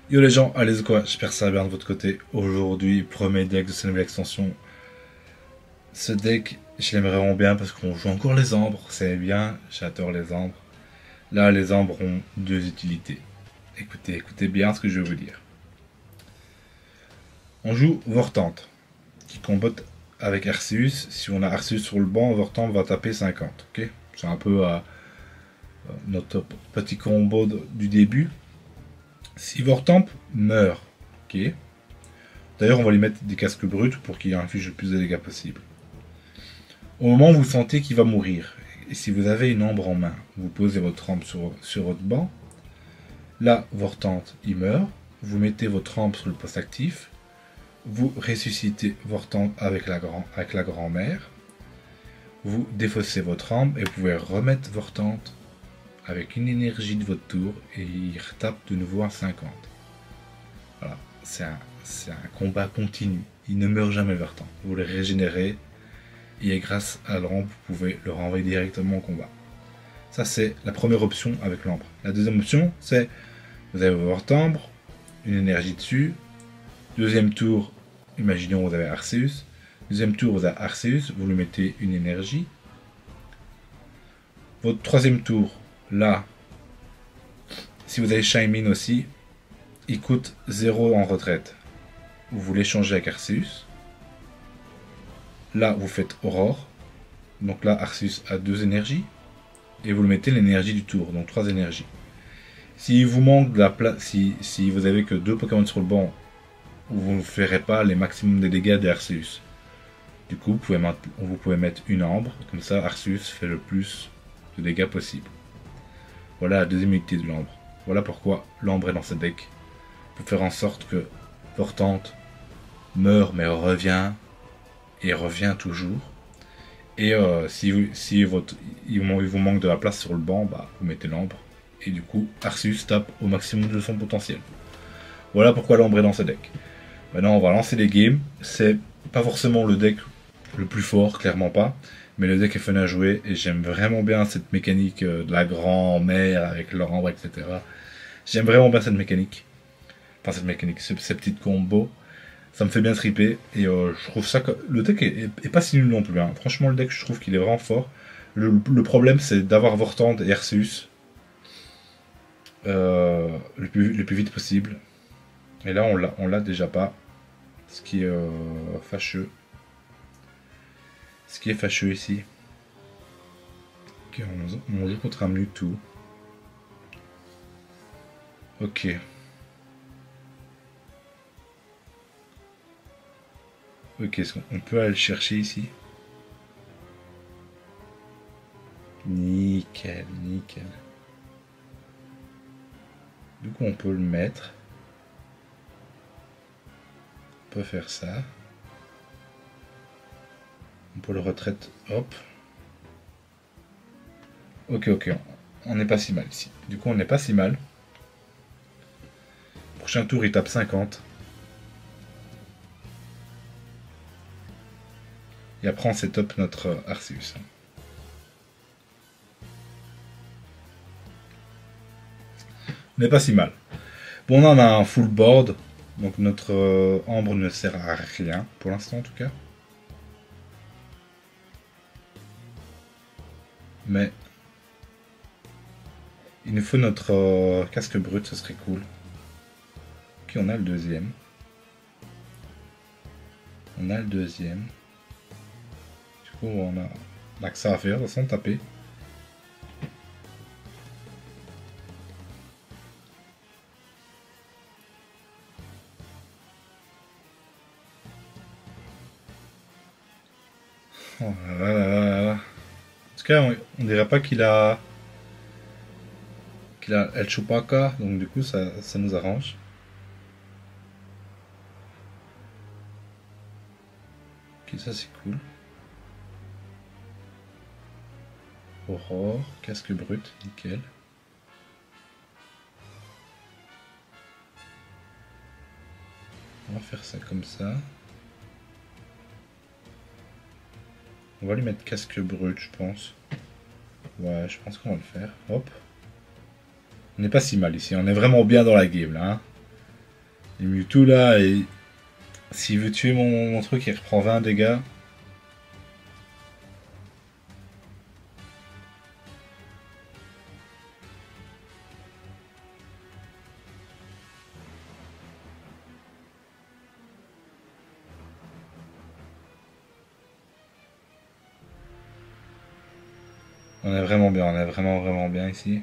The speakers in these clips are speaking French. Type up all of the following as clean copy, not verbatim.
Yo les gens, allez quoi, j'espère que ça va bien de votre côté. Aujourd'hui, premier deck de cette nouvelle extension. Ce deck, je l'aimerais vraiment bien parce qu'on joue encore les ambres, c'est bien, j'adore les ambres. Là, les ambres ont deux utilités. Écoutez bien ce que je veux vous dire. On joue Vortante, qui combatte avec Arceus. Si on a Arceus sur le banc, Vortante va taper 50, ok. C'est un peu notre petit combo du début. Si Vortamp meurt, ok. D'ailleurs, on va lui mettre des casques bruts pour qu'il inflige le plus de dégâts possible. Au moment où vous sentez qu'il va mourir, et si vous avez une ambre en main, vous posez votre ambre sur votre banc. Là, Vortant, il meurt. Vous mettez votre ambre sur le poste actif. Vous ressuscitez Vortant avec la grand-mère. Vous défaussez votre ambre et vous pouvez remettre Vortant avec une énergie de votre tour et il retape de nouveau à 50. Voilà, c'est un combat continu. Il ne meurt jamais Vortant. Vous le régénérez et grâce à l'ambre, vous pouvez le renvoyer directement au combat. Ça, c'est la première option avec l'ambre. La deuxième option, c'est vous avez votre ambre, une énergie dessus. Deuxième tour, imaginons vous avez Arceus. Deuxième tour, vous avez Arceus, vous lui mettez une énergie. Votre troisième tour, là, si vous avez Shaymin aussi, il coûte 0 en retraite. Vous voulez changer avec Arceus. Là, vous faites Aurore. Donc là, Arceus a 2 énergies. Et vous le mettez l'énergie du tour, donc 3 énergies. Si vous manque de la place, si vous avez que 2 Pokémon sur le banc, vous ne ferez pas les maximums des dégâts d'Arceus. Du coup, vous pouvez mettre une ambre, comme ça Arceus fait le plus de dégâts possible. Voilà la deuxième unité de l'ambre. Voilà pourquoi l'ambre est dans ce deck. Pour faire en sorte que Vortante meurt mais revient, et revient toujours. Et si il vous manque de la place sur le banc, bah, vous mettez l'ambre. Et du coup, Arceus tape au maximum de son potentiel. Voilà pourquoi l'ambre est dans ce deck. Maintenant, on va lancer les games. C'est pas forcément le deck le plus fort, clairement pas. Mais le deck est fun à jouer et j'aime vraiment bien cette mécanique de la grand-mère avec l'ambre, etc. J'aime vraiment bien cette mécanique. Enfin, cette mécanique, ces petites combos. Ça me fait bien triper et je trouve ça que le deck est pas si nul non plus. Hein. Franchement, le deck, je trouve qu'il est vraiment fort. Le problème, c'est d'avoir Vortante et Arceus le plus vite possible. Et là, on l'a déjà pas. Ce qui est fâcheux. Ce qui est fâcheux ici. Ok, on joue contre un Mewtwo. Ok. Ok, on peut aller le chercher ici. Nickel, nickel. Du coup, on peut le mettre. On peut faire ça. On peut le retraite. Hop. Ok, ok. On n'est pas si mal ici. Du coup, on n'est pas si mal. Prochain tour, il tape 50. Et après, on set up notre Arceus. On n'est pas si mal. Bon, on en a un full board. Donc notre ambre ne sert à rien, pour l'instant en tout cas. Mais il nous faut notre casque brut, ce serait cool. Ok, on a le deuxième. On a le deuxième. Du coup, on a que ça à faire, de toute façon, taper. Oh là là là là. En tout cas, on dirait pas qu'il a El Chupacabra, donc du coup, ça nous arrange. Ok, ça c'est cool. Aurore, casque brut, nickel. On va faire ça comme ça. On va lui mettre casque brut, je pense. Ouais, je pense qu'on va le faire. Hop. On n'est pas si mal ici. On est vraiment bien dans la game là. Hein. Et Mewtwo là, et s'il veut tuer mon truc, il reprend 20 dégâts. On est vraiment bien, on est vraiment bien ici.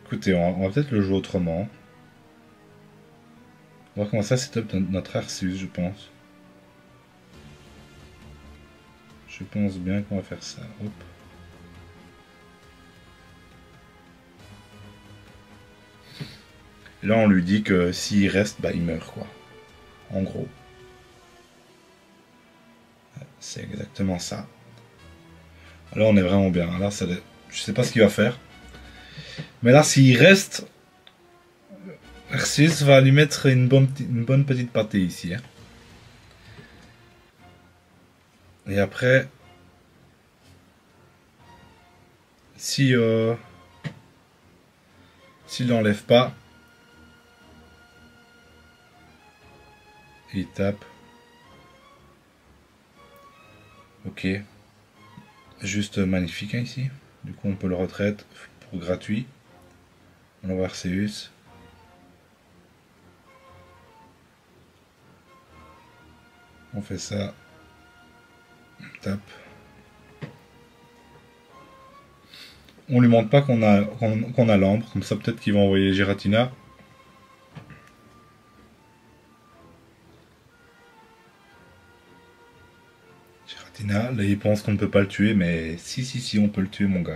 Écoutez, on va peut-être le jouer autrement. On va commencer à setup notre Arceus, je pense. Je pense bien qu'on va faire ça. Hop. Et là, on lui dit que s'il reste, bah, il meurt, quoi. En gros. C'est exactement ça. Là, on est vraiment bien. Là, je sais pas ce qu'il va faire. Mais là, s'il reste, Arceus va lui mettre une bonne petite pâtée ici. Hein. Et après, si s'il l'enlève pas, il tape. Ok. Juste magnifique hein, ici. Du coup, on peut le retraite pour gratuit. On va Arceus. On fait ça. On tape. On lui montre pas qu'on a l'ambre, comme ça peut-être qu'il va envoyer Giratina. Giratina, là il pense qu'on ne peut pas le tuer, mais si, on peut le tuer mon gars.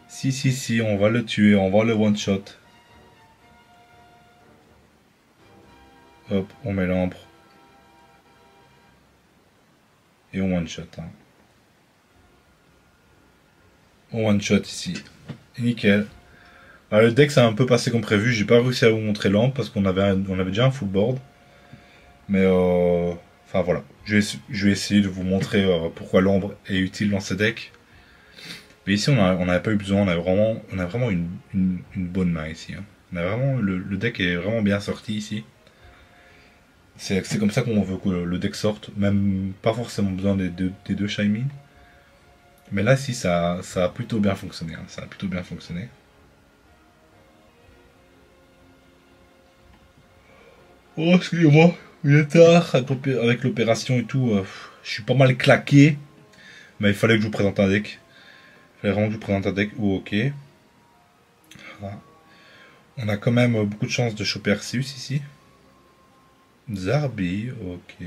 Si, on va le tuer, on va le one-shot. Hop, on met l'ambre. Et on one-shot. Hein. On one-shot ici. Et nickel. Alors, le deck ça a un peu passé comme prévu. J'ai pas réussi à vous montrer l'ambre parce qu'on avait déjà un full board. Mais enfin voilà. Je vais essayer de vous montrer pourquoi l'ombre est utile dans ce deck. Mais ici on n'avait pas eu besoin. On a vraiment une bonne main ici. Hein. On a vraiment, le deck est vraiment bien sorti ici. C'est comme ça qu'on veut que le deck sorte. Même pas forcément besoin des deux Shaymin. Mais là si ça a plutôt bien fonctionné. Hein. Ça a plutôt bien fonctionné. Oh excusez-moi. Il est tard avec l'opération et tout. Je suis pas mal claqué. Mais il fallait que je vous présente un deck. Il fallait vraiment que je vous présente un deck. Oh, ok. Voilà. On a quand même beaucoup de chances de choper Arceus ici. Zarbi, ok.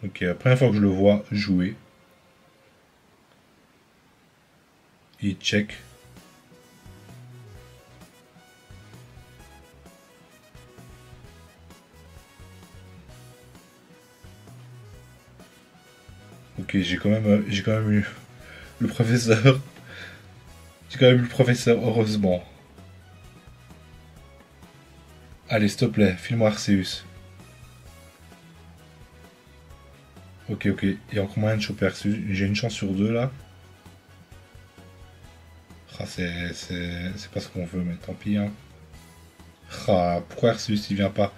Ok, la première fois que je le vois jouer. Il check. Ok, j'ai quand même eu le professeur. J'ai quand même eu le professeur, heureusement. Allez, s'il te plaît, file-moi Arceus. Ok, il y a encore moyen de choper Arceus. J'ai une chance sur deux là. Ah, c'est pas ce qu'on veut, mais tant pis. Hein. Ah, pourquoi Arceus il vient pas?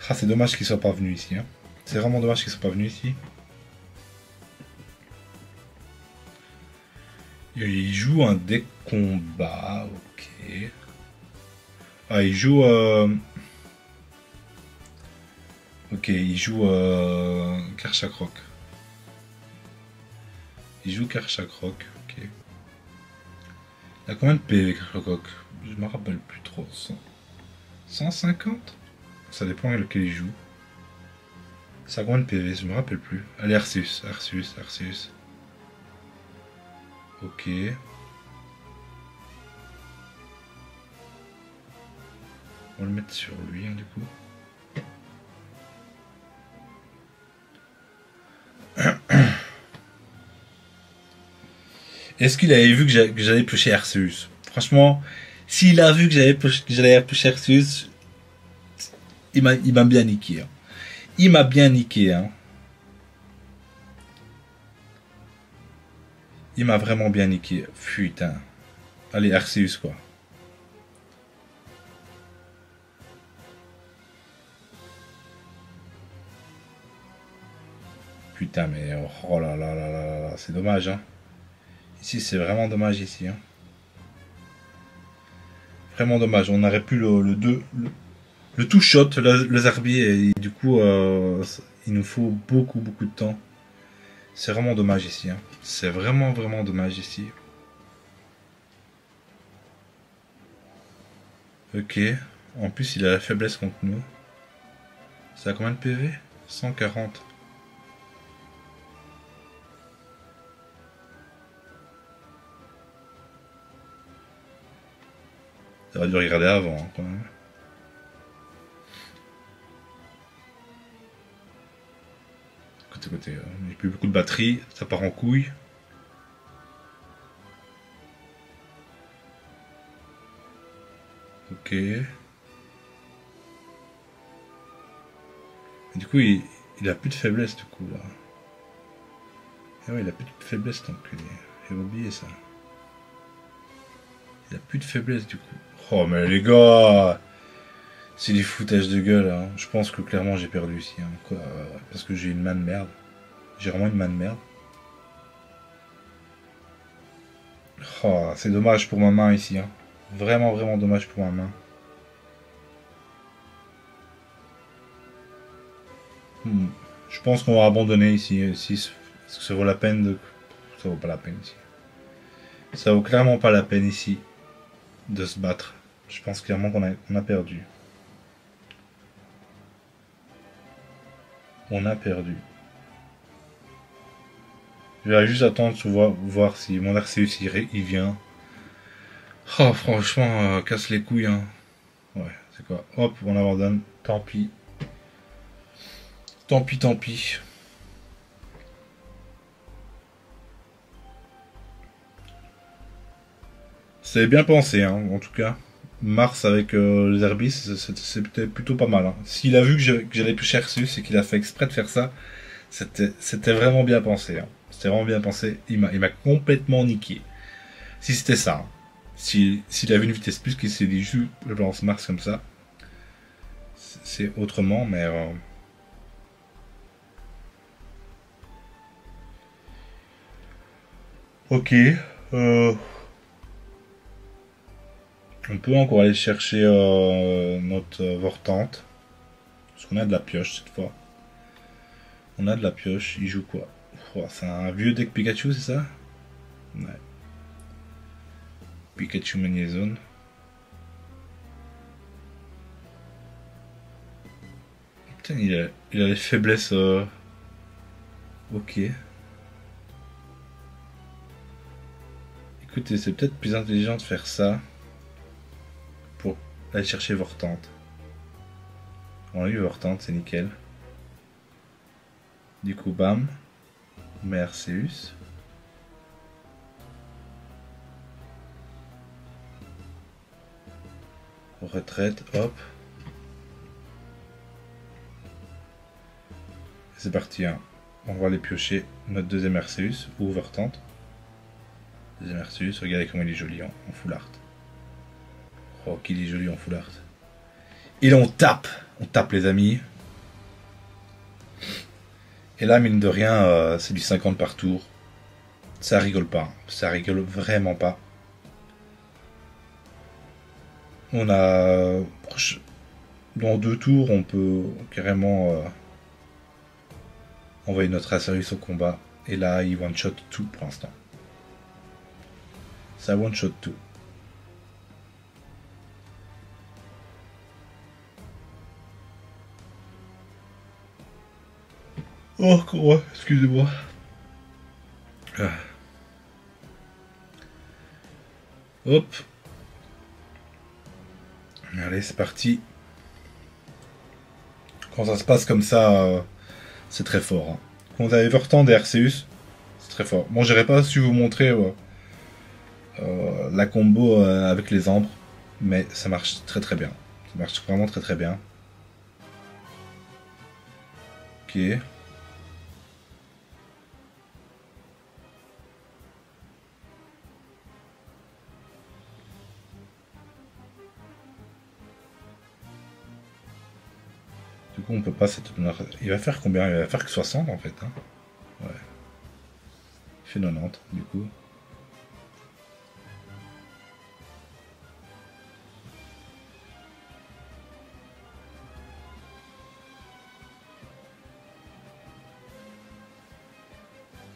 Ah, c'est dommage qu'il soit pas venu ici. Hein. C'est vraiment dommage qu'il soit pas venu ici. Il joue un deck combat, ok. Ah, il joue... Ok, il joue Karchakrok. Il joue Karchakrok, ok. Il a combien de PV Karchakrok? Je me rappelle plus trop. 150? Ça dépend lequel il joue. Ça a combien de PV? Je me rappelle plus. Allez, Arceus. Ok. On va le mettre sur lui, hein, du coup. Est-ce qu'il avait vu que j'allais pusher Arceus? Franchement, s'il a vu que j'allais pusher Arceus, il m'a bien niqué. Hein. Il m'a bien niqué. Hein. Il m'a vraiment bien niqué. Putain. Allez, Arceus quoi. Putain, mais oh là là là là là, c'est dommage, hein. Ici, c'est vraiment dommage, ici, hein. Vraiment dommage. On aurait pu le 2, le two shot, le Zarbi, et du coup, il nous faut beaucoup, beaucoup de temps. C'est vraiment dommage ici, hein. C'est vraiment, vraiment dommage ici. Ok. En plus, il a la faiblesse contre nous. Ça a combien de PV? 140. J'aurais dû regarder avant, hein, quand même. Côté, il n'y a plus beaucoup de batterie, ça part en couille. Ok. Et du coup, il a plus de faiblesse, du coup, là. Et ouais, il a plus de faiblesse, donc j'ai oublié ça. Il a plus de faiblesse, du coup. Oh, mais les gars, c'est du foutage de gueule, hein. Je pense que clairement j'ai perdu ici, hein. Quoi, parce que j'ai une main de merde. J'ai vraiment une main de merde. Oh, c'est dommage pour ma main ici, hein. Vraiment, vraiment dommage pour ma main. Je pense qu'on va abandonner ici. Est-ce que ça vaut la peine de... Ça vaut pas la peine ici. Ça vaut clairement pas la peine ici de se battre. Je pense clairement qu'on a perdu. On a perdu. Je vais juste attendre voir si mon Arceus il vient. Oh, franchement, casse les couilles, hein. Ouais, c'est quoi? Hop, on abandonne. Tant pis. Tant pis, tant pis. C'est bien pensé, hein, en tout cas. Mars avec les Herbis, c'était plutôt pas mal, hein. S'il a vu que j'allais plus Arceus et qu'il a fait exprès de faire ça, c'était vraiment bien pensé, hein. C'était vraiment bien pensé. Il m'a complètement niqué. Si c'était ça, hein. S'il avait une vitesse plus, qu'il s'est dit juste je lance Mars comme ça, c'est autrement, mais ok. On peut encore aller chercher notre Vortante. Parce qu'on a de la pioche cette fois. On a de la pioche. Il joue quoi? Oh, c'est un vieux deck Pikachu, c'est ça? Ouais. Pikachu Magnézone. Putain, il a les faiblesses. Ok. Écoutez, c'est peut-être plus intelligent de faire ça pour aller chercher Vortante. On a eu Vortante, c'est nickel. Du coup, bam. Merceus. Retraite, hop. C'est parti, hein. On va aller piocher notre deuxième Arceus ou Vortante. Deuxième Arceus, regardez comment il est joli en full art. Oh, qu'il est joli en full art. Et là, on tape les amis. Et là, mine de rien, c'est du 50 par tour. Ça rigole pas, ça rigole vraiment pas. On a... Dans 2 tours, on peut carrément envoyer notre Arceus au combat. Et là, il one-shot tout pour l'instant. Ça one-shot tout. Oh, ouais, excusez-moi. Ah. Hop. Allez, c'est parti. Quand ça se passe comme ça, c'est très fort, hein. Quand vous avez Vortande et Arceus, c'est très fort. Bon, j'aurais pas su vous montrer la combo avec les ambres, mais ça marche très très bien. Ça marche vraiment très très bien. Ok. Du coup, on peut pas cette. Il va faire combien? Il va faire que 60 en fait. Hein. Ouais. Il fait 90 du coup.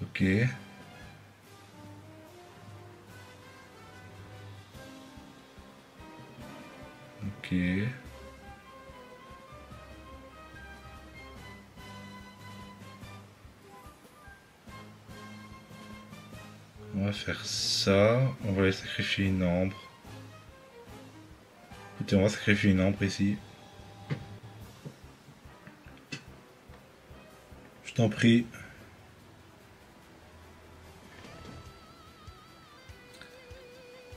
Ok. Ok. On va faire ça. On va aller sacrifier une ambre. Écoutez, on va sacrifier une ambre ici. Je t'en prie.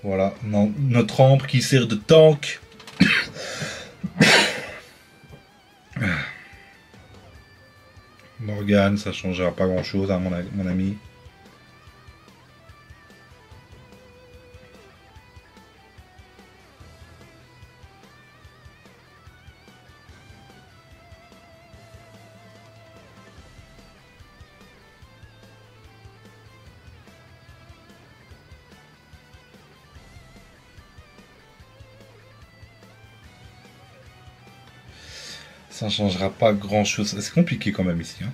Voilà, non, notre ambre qui sert de tank. Morgane, ça changera pas grand chose, hein, mon ami. Ça changera pas grand chose. C'est compliqué quand même ici. Hein.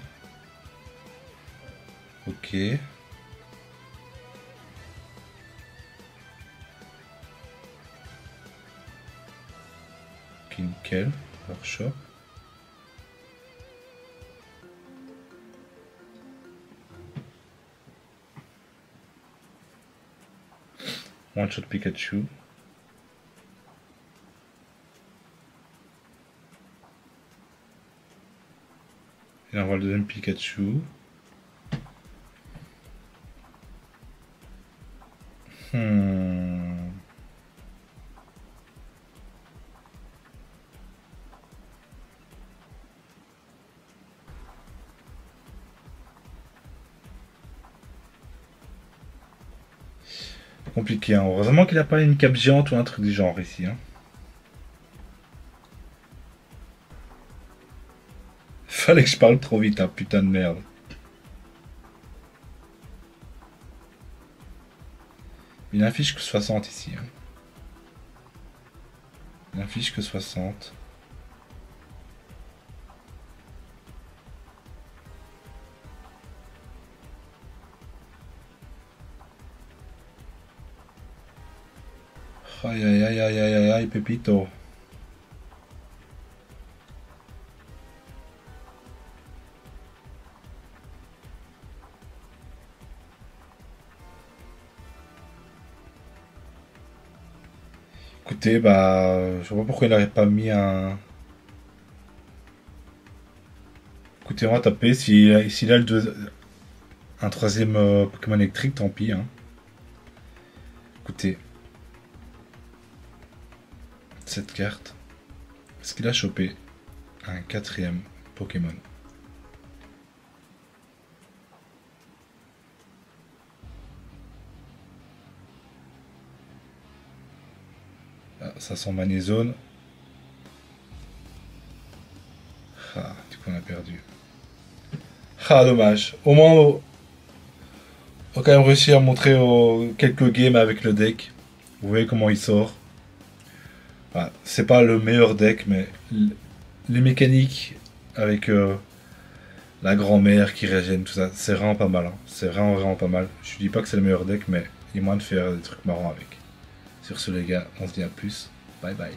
Ok. Ok, nickel. Workshop. One shot Pikachu. Et on voit le deuxième Pikachu. Compliqué, hein. Heureusement qu'il a pas une cape géante ou un truc du genre ici. Hein. Fallait que je parle trop vite, hein, putain de merde. Il n'affiche que 60 ici. Hein. Il n'affiche que 60. Aïe aïe aïe aïe aïe aïe aïe, Pépito. Écoutez, bah, je vois pas pourquoi il n'avait pas mis un. Écoutez, on va taper. S'il a un troisième Pokémon électrique, tant pis. Hein. Écoutez, cette carte, est-ce qu'il a chopé un quatrième Pokémon? Ah, ça sent Magnézone. Ah, du coup on a perdu. Ah, dommage. Au moins, on a quand même réussi à montrer quelques games avec le deck. Vous voyez comment il sort. Ah, c'est pas le meilleur deck, mais les mécaniques avec la grand-mère qui régène, tout ça, c'est vraiment pas mal. Hein. C'est vraiment, vraiment pas mal. Je dis pas que c'est le meilleur deck, mais il y a moyen de faire des trucs marrants avec. Sur ce, les gars, on se dit à plus. Bye bye.